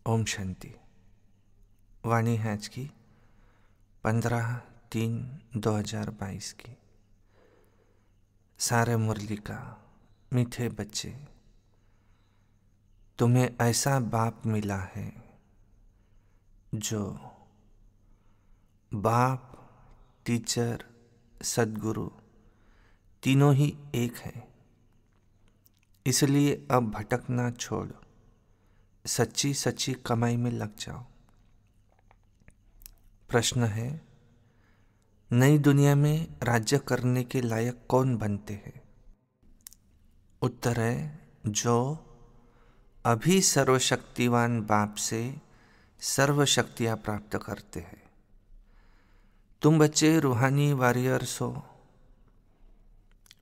ओम शांति। वाणी है आज की 15/3/2022 की। सारे मुरली का मीठे बच्चे, तुम्हें ऐसा बाप मिला है जो बाप, टीचर, सद्गुरु तीनों ही एक है। इसलिए अब भटकना छोड़ सच्ची सच्ची कमाई में लग जाओ। प्रश्न है, नई दुनिया में राज्य करने के लायक कौन बनते हैं? उत्तर है, जो अभी सर्वशक्तिवान बाप से सर्वशक्तियाँ प्राप्त करते हैं। तुम बच्चे रूहानी वॉरियर्स हो,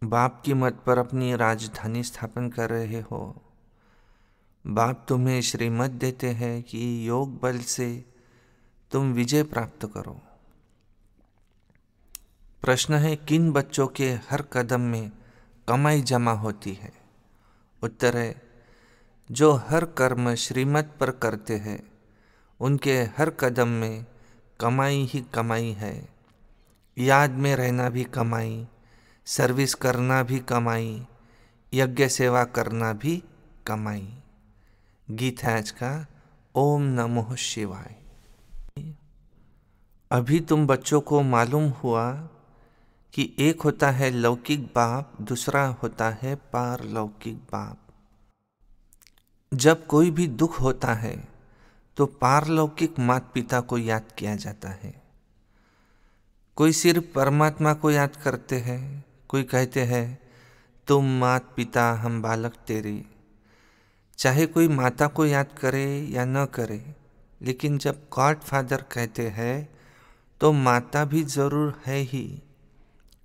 बाप की मत पर अपनी राजधानी स्थापन कर रहे हो। बाप तुम्हें श्रीमत देते हैं कि योग बल से तुम विजय प्राप्त करो। प्रश्न है, किन बच्चों के हर कदम में कमाई जमा होती है? उत्तर है, जो हर कर्म श्रीमत पर करते हैं उनके हर कदम में कमाई ही कमाई है। याद में रहना भी कमाई, सर्विस करना भी कमाई, यज्ञ सेवा करना भी कमाई। गीत है आज का, ओम नमः शिवाय। अभी तुम बच्चों को मालूम हुआ कि एक होता है लौकिक बाप, दूसरा होता है पारलौकिक बाप। जब कोई भी दुख होता है तो पारलौकिक माता पिता को याद किया जाता है। कोई सिर्फ परमात्मा को याद करते हैं, कोई कहते हैं तुम माता पिता हम बालक तेरे। चाहे कोई माता को याद करे या न करे, लेकिन जब गॉड फादर कहते हैं तो माता भी जरूर है ही।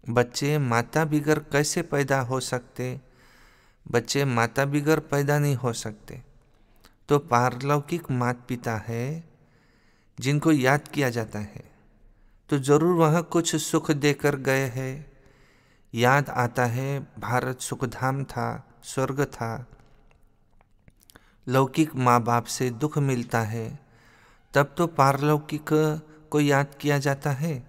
बच्चे माता बिगर कैसे पैदा हो सकते? बच्चे माता बिगर पैदा नहीं हो सकते। तो पारलौकिक माता पिता है जिनको याद किया जाता है, तो जरूर वह कुछ सुख देकर गए हैं। याद आता है भारत सुखधाम था, स्वर्ग था। लौकिक माँ बाप से दुख मिलता है, तब तो पारलौकिक को याद किया जाता है,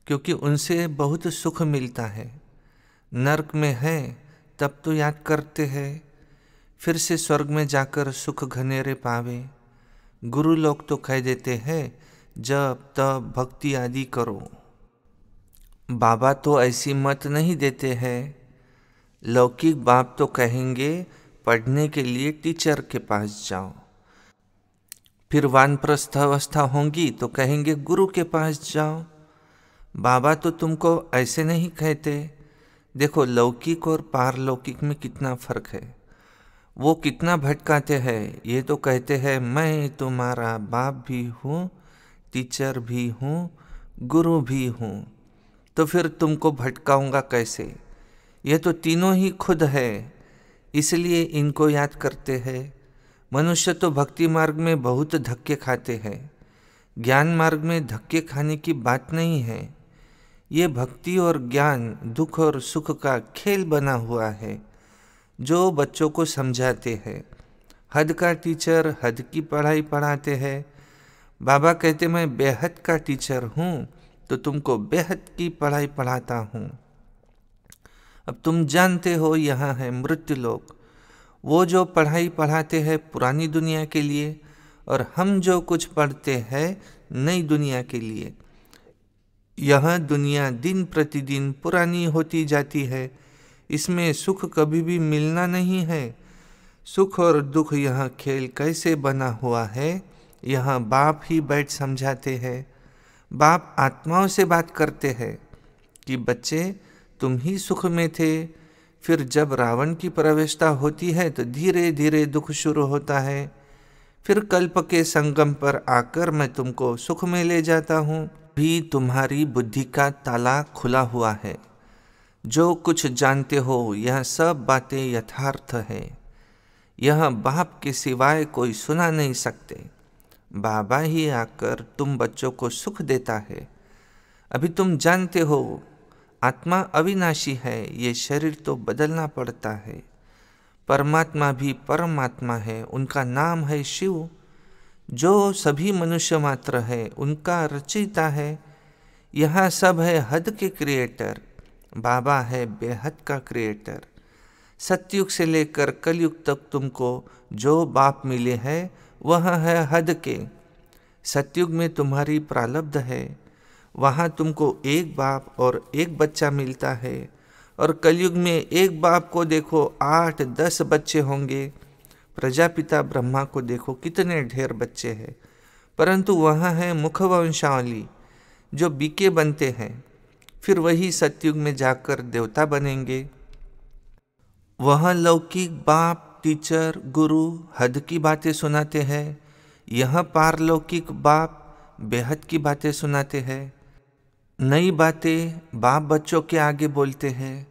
क्योंकि उनसे बहुत सुख मिलता है। नरक में है तब तो याद करते हैं, फिर से स्वर्ग में जाकर सुख घनेरे पावे। गुरु लोग तो कह देते हैं जब तब भक्ति आदि करो। बाबा तो ऐसी मत नहीं देते हैं। लौकिक बाप तो कहेंगे पढ़ने के लिए टीचर के पास जाओ। फिर वानप्रस्थ अवस्था होंगी तो कहेंगे गुरु के पास जाओ। बाबा तो तुमको ऐसे नहीं कहते। देखो लौकिक और पारलौकिक में कितना फर्क है। वो कितना भटकाते हैं। ये तो कहते हैं मैं तुम्हारा बाप भी हूँ, टीचर भी हूँ, गुरु भी हूँ, तो फिर तुमको भटकाऊंगा कैसे? ये तो तीनों ही खुद है, इसलिए इनको याद करते हैं। मनुष्य तो भक्ति मार्ग में बहुत धक्के खाते हैं, ज्ञान मार्ग में धक्के खाने की बात नहीं है। ये भक्ति और ज्ञान दुख और सुख का खेल बना हुआ है, जो बच्चों को समझाते हैं। हद का टीचर हद की पढ़ाई पढ़ाते हैं। बाबा कहते मैं बेहद का टीचर हूँ, तो तुमको बेहद की पढ़ाई पढ़ाता हूँ। अब तुम जानते हो यहाँ है मृत्यु लोक, वो जो पढ़ाई पढ़ाते हैं पुरानी दुनिया के लिए, और हम जो कुछ पढ़ते हैं नई दुनिया के लिए। यह दुनिया दिन प्रतिदिन पुरानी होती जाती है, इसमें सुख कभी भी मिलना नहीं है। सुख और दुख यह खेल कैसे बना हुआ है, यह बाप ही बैठ समझाते हैं। बाप आत्माओं से बात करते हैं कि बच्चे तुम ही सुख में थे, फिर जब रावण की प्रवेशता होती है तो धीरे धीरे दुख शुरू होता है। फिर कल्प के संगम पर आकर मैं तुमको सुख में ले जाता हूँ। भी तुम्हारी बुद्धि का ताला खुला हुआ है। जो कुछ जानते हो यह सब बातें यथार्थ है। यह बाप के सिवाय कोई सुना नहीं सकते। बाबा ही आकर तुम बच्चों को सुख देता है। अभी तुम जानते हो आत्मा अविनाशी है, ये शरीर तो बदलना पड़ता है। परमात्मा भी परमात्मा है, उनका नाम है शिव। जो सभी मनुष्य मात्र है उनका रचयिता है। यहाँ सब है हद के क्रिएटर, बाबा है बेहद का क्रिएटर। सतयुग से लेकर कलयुग तक तुमको जो बाप मिले हैं वह है हद के। सतयुग में तुम्हारी प्रारब्ध है, वहाँ तुमको एक बाप और एक बच्चा मिलता है। और कलयुग में एक बाप को देखो 8-10 बच्चे होंगे। प्रजापिता ब्रह्मा को देखो कितने ढेर बच्चे हैं। परंतु वहाँ है मुखवंशावली जो बीके बनते हैं, फिर वही सतयुग में जाकर देवता बनेंगे। वह लौकिक बाप, टीचर, गुरु हद की बातें सुनाते हैं। यह पारलौकिक बाप बेहद की बातें सुनाते हैं। नई बातें बाप बच्चों के आगे बोलते हैं।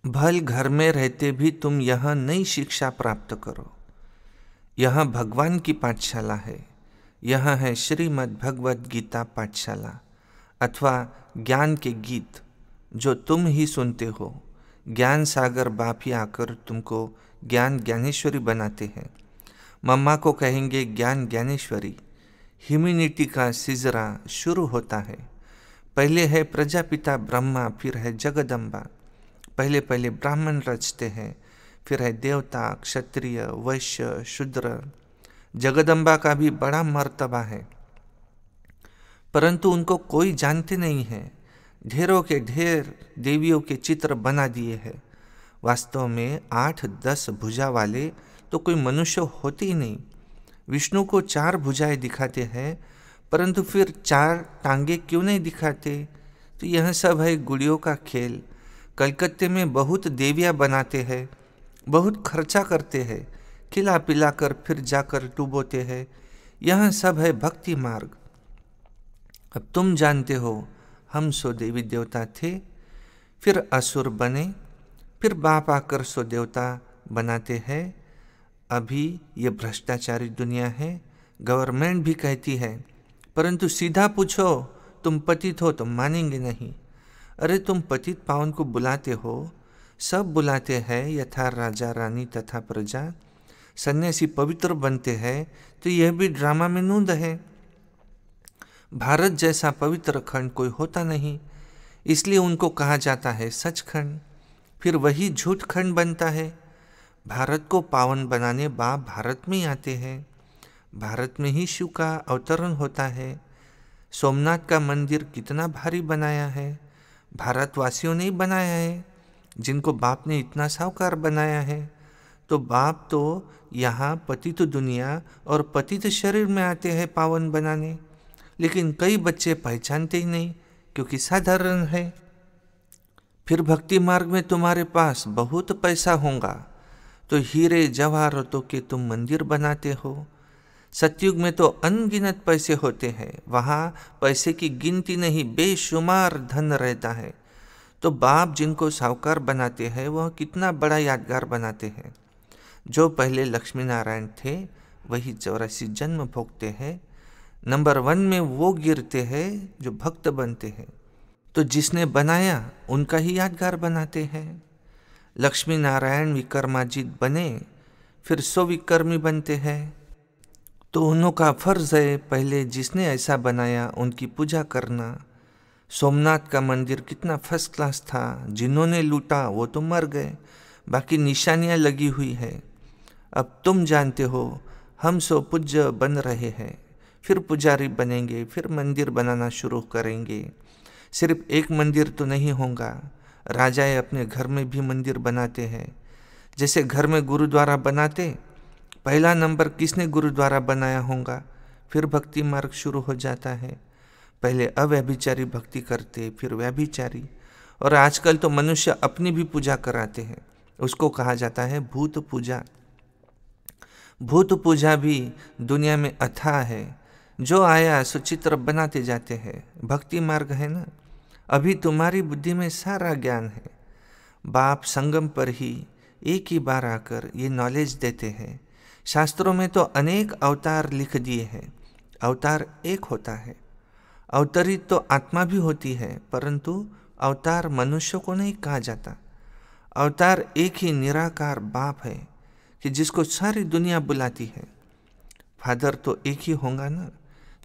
भल घर में रहते भी तुम यह नई शिक्षा प्राप्त करो। यह भगवान की पाठशाला है। यह है श्रीमद् भगवद गीता पाठशाला अथवा ज्ञान के गीत जो तुम ही सुनते हो। ज्ञान सागर बाप ही आकर तुमको ज्ञान ज्ञानेश्वरी बनाते हैं। मम्मा को कहेंगे ज्ञान ज्ञानेश्वरी। ह्यूमैनिटी का सिजरा शुरू होता है। पहले है प्रजापिता ब्रह्मा, फिर है जगदम्बा। पहले ब्राह्मण रचते हैं, फिर है देवता, क्षत्रिय, वैश्य, शूद्र। जगदम्बा का भी बड़ा मर्तबा है, परंतु उनको कोई जानते नहीं है। ढेरों के ढेर देवियों के चित्र बना दिए हैं। वास्तव में 8-10 भुजा वाले तो कोई मनुष्य होते ही नहीं। विष्णु को 4 भुजाएं दिखाते हैं, परंतु फिर 4 टांगे क्यों नहीं दिखाते? तो यह सब है गुड़ियों का खेल। कलकत्ते में बहुत देवियाँ बनाते हैं, बहुत खर्चा करते हैं, खिला पिला कर फिर जाकर डूबोते हैं। यह सब है भक्ति मार्ग। अब तुम जानते हो हम सो देवी देवता थे, फिर असुर बने, फिर बाप आकर सो देवता बनाते हैं। अभी ये भ्रष्टाचारी दुनिया है। गवर्नमेंट भी कहती है, परंतु सीधा पूछो तुम पतित हो तो मानेंगे नहीं। अरे तुम पतित पावन को बुलाते हो, सब बुलाते हैं यथा राजा रानी तथा प्रजा। सन्यासी पवित्र बनते हैं तो यह भी ड्रामा में नूंद है। भारत जैसा पवित्र खंड कोई होता नहीं, इसलिए उनको कहा जाता है सचखंड। फिर वही झूठ खंड बनता है। भारत को पावन बनाने बाप भारत में ही आते हैं। भारत में ही शिव का अवतरण होता है। सोमनाथ का मंदिर कितना भारी बनाया है, भारतवासियों ने ही बनाया है, जिनको बाप ने इतना साहूकार बनाया है। तो बाप तो यहाँ पतित दुनिया और पतित शरीर में आते हैं पावन बनाने, लेकिन कई बच्चे पहचानते ही नहीं क्योंकि साधारण है। फिर भक्ति मार्ग में तुम्हारे पास बहुत पैसा होगा तो हीरे जवाहरातों के तुम मंदिर बनाते हो। सतयुग में तो अनगिनत पैसे होते हैं, वहाँ पैसे की गिनती नहीं, बेशुमार धन रहता है। तो बाप जिनको साहूकार बनाते हैं वह कितना बड़ा यादगार बनाते हैं। जो पहले लक्ष्मी नारायण थे वही 84 जन्म भोगते हैं। नंबर 1 में वो गिरते हैं जो भक्त बनते हैं, तो जिसने बनाया उनका ही यादगार बनाते हैं। लक्ष्मी नारायण विक्रमाजित बने, फिर 100 विक्रमी बनते हैं। तो उनका फर्ज है पहले जिसने ऐसा बनाया उनकी पूजा करना। सोमनाथ का मंदिर कितना फर्स्ट क्लास था, जिन्होंने लूटा वो तो मर गए, बाकी निशानियाँ लगी हुई है। अब तुम जानते हो हम सो पूज्य बन रहे हैं, फिर पुजारी बनेंगे, फिर मंदिर बनाना शुरू करेंगे। सिर्फ एक मंदिर तो नहीं होगा, राजाएं अपने घर में भी मंदिर बनाते हैं। जैसे घर में गुरुद्वारा बनाते, पहला नंबर किसने गुरुद्वारा बनाया होगा, फिर भक्ति मार्ग शुरू हो जाता है। पहले अव्यभिचारी भक्ति करते, फिर व्यभिचारी, और आजकल तो मनुष्य अपनी भी पूजा कराते हैं। उसको कहा जाता है भूत पूजा। भूत पूजा भी दुनिया में अथाह है। जो आया सो चित्र बनाते जाते हैं। भक्ति मार्ग है ना। अभी तुम्हारी बुद्धि में सारा ज्ञान है। बाप संगम पर ही एक ही बार आकर ये नॉलेज देते हैं। शास्त्रों में तो अनेक अवतार लिख दिए हैं, अवतार एक होता है। अवतरित तो आत्मा भी होती है, परंतु अवतार मनुष्य को नहीं कहा जाता। अवतार एक ही निराकार बाप है कि जिसको सारी दुनिया बुलाती है। फादर तो एक ही होगा ना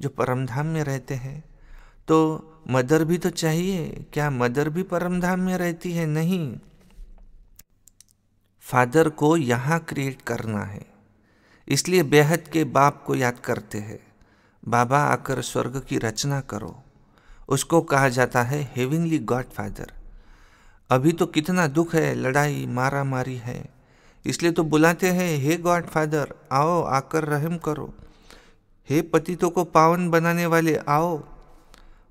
जो परमधाम में रहते हैं। तो मदर भी तो चाहिए। क्या मदर भी परमधाम में रहती है? नहीं। फादर को यहाँ क्रिएट करना है, इसलिए बेहद के बाप को याद करते हैं। बाबा आकर स्वर्ग की रचना करो, उसको कहा जाता है हेवनली गॉड फादर। अभी तो कितना दुख है, लड़ाई मारा मारी है, इसलिए तो बुलाते हैं हे गॉड फादर आओ आकर रहम करो, हे पतितों को पावन बनाने वाले आओ,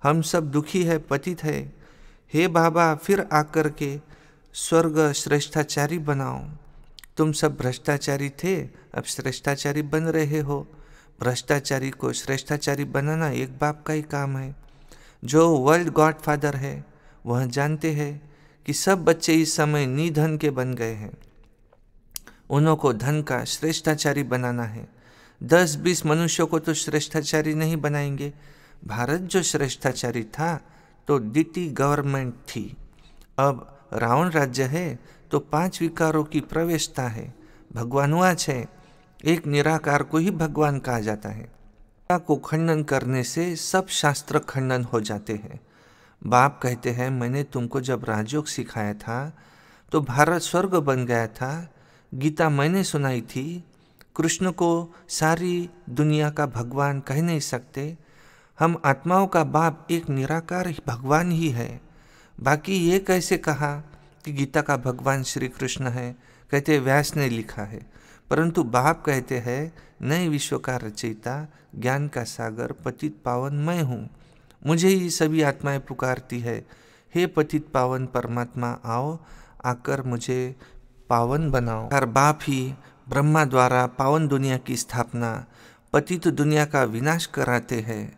हम सब दुखी है पतित है, हे बाबा फिर आकर के स्वर्ग श्रेष्ठाचारी बनाओ। तुम सब भ्रष्टाचारी थे, अब श्रेष्ठाचारी बन रहे हो। भ्रष्टाचारी को श्रेष्ठाचारी बनाना एक बाप का ही काम है। जो वर्ल्ड गॉड फादर है वह जानते हैं कि सब बच्चे इस समय निधन के बन गए हैं, उन्हों को धन का श्रेष्ठाचारी बनाना है। 10-20 मनुष्यों को तो श्रेष्ठाचारी नहीं बनाएंगे। भारत जो श्रेष्ठाचारी था तो डीटी गवर्नमेंट थी, अब रावण राज्य है तो 5 विकारों की प्रवेशता है। भगवानुवाच है, एक निराकार को ही भगवान कहा जाता है। को खंडन करने से सब शास्त्र खंडन हो जाते हैं। बाप कहते हैं मैंने तुमको जब राजयोग सिखाया था तो भारत स्वर्ग बन गया था। गीता मैंने सुनाई थी। कृष्ण को सारी दुनिया का भगवान कह नहीं सकते। हम आत्माओं का बाप एक निराकार भगवान ही है। बाकी ये कैसे कहा कि गीता का भगवान श्री कृष्ण है? कहते व्यास ने लिखा है, परंतु बाप कहते हैं नए विश्व का रचयिता, ज्ञान का सागर, पतित पावन मैं हूँ। मुझे ही सभी आत्माएं पुकारती है, हे पतित पावन परमात्मा आओ आकर मुझे पावन बनाओ। हर बाप ही ब्रह्मा द्वारा पावन दुनिया की स्थापना, पतित दुनिया का विनाश कराते हैं।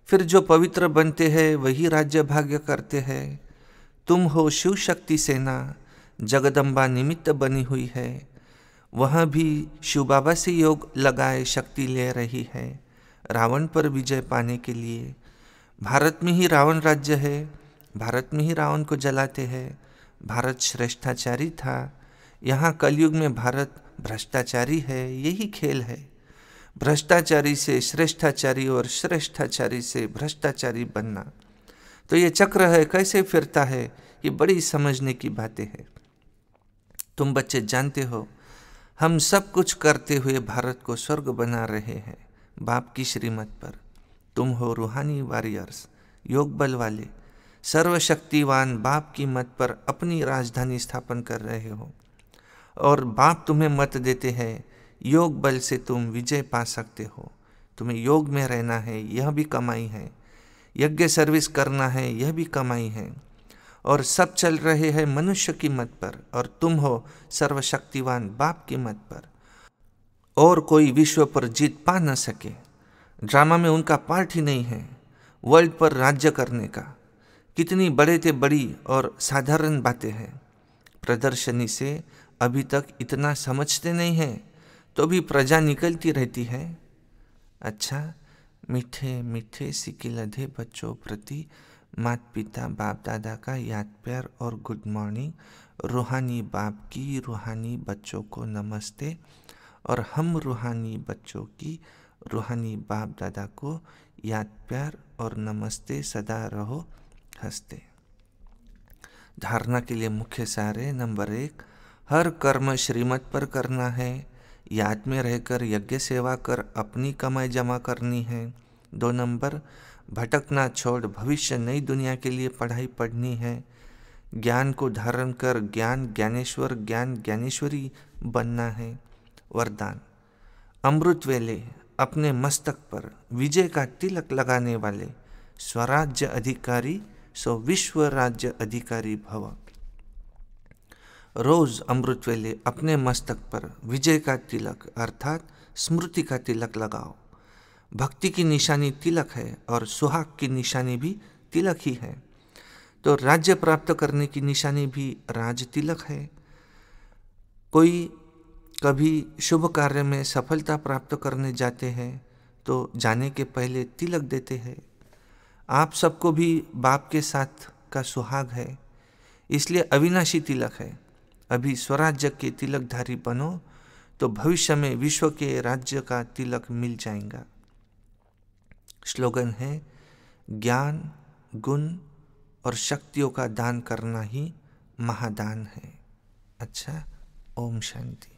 फिर जो पवित्र बनते हैं वही राज्य भाग्य करते हैं। तुम हो शिव शक्ति सेना, जगदम्बा निमित्त बनी हुई है, वहाँ भी शिव बाबा से योग लगाए शक्ति ले रही है रावण पर विजय पाने के लिए। भारत में ही रावण राज्य है, भारत में ही रावण को जलाते हैं। भारत श्रेष्ठाचारी था, यहाँ कलयुग में भारत भ्रष्टाचारी है। यही खेल है, भ्रष्टाचारी से श्रेष्ठाचारी और श्रेष्ठाचारी से भ्रष्टाचारी बनना। तो ये चक्र है, कैसे फिरता है, ये बड़ी समझने की बातें हैं। तुम बच्चे जानते हो हम सब कुछ करते हुए भारत को स्वर्ग बना रहे हैं बाप की श्रीमत पर। तुम हो रूहानी वॉरियर्स, योग बल वाले, सर्वशक्तिवान बाप की मत पर अपनी राजधानी स्थापन कर रहे हो। और बाप तुम्हें मत देते हैं, योग बल से तुम विजय पा सकते हो। तुम्हें योग में रहना है, यह भी कमाई है। यज्ञ सर्विस करना है, यह भी कमाई है। और सब चल रहे हैं मनुष्य की मत पर, और तुम हो सर्वशक्तिवान बाप की मत पर। और कोई विश्व पर जीत पा न सके। ड्रामा में उनका पार्ट ही नहीं है वर्ल्ड पर राज्य करने का। कितनी बड़े ते बड़ी और साधारण बातें हैं। प्रदर्शनी से अभी तक इतना समझते नहीं हैं, तो भी प्रजा निकलती रहती है। अच्छा, मीठे मीठे सिक्के लधे बच्चों प्रति माता पिता बाप दादा का याद प्यार और गुड मॉर्निंग। रूहानी बाप की रूहानी बच्चों को नमस्ते, और हम रूहानी बच्चों की रूहानी बाप दादा को याद प्यार और नमस्ते। सदा रहो हंसते। धारणा के लिए मुख्य सार है। नंबर 1, हर कर्म श्रीमत पर करना है। याद में रहकर यज्ञ सेवा कर अपनी कमाई जमा करनी है। 2 नंबर, भटकना छोड़ भविष्य नई दुनिया के लिए पढ़ाई पढ़नी है। ज्ञान को धारण कर ज्ञान ज्ञानेश्वर ज्ञान ज्ञानेश्वरी बनना है। वरदान, अमृत वेले अपने मस्तक पर विजय का तिलक लगाने वाले स्वराज्य अधिकारी सो विश्व राज्य अधिकारी भव। रोज अमृत वेले अपने मस्तक पर विजय का तिलक अर्थात स्मृति का तिलक लगाओ। भक्ति की निशानी तिलक है और सुहाग की निशानी भी तिलक ही है। तो राज्य प्राप्त करने की निशानी भी राज तिलक है। कोई कभी शुभ कार्य में सफलता प्राप्त करने जाते हैं तो जाने के पहले तिलक देते हैं। आप सबको भी बाप के साथ का सुहाग है, इसलिए अविनाशी तिलक है। अभी स्वराज्य के तिलकधारी बनो तो भविष्य में विश्व के राज्य का तिलक मिल जाएगा। स्लोगन है, ज्ञान, गुण और शक्तियों का दान करना ही महादान है। अच्छा, ओम शांति।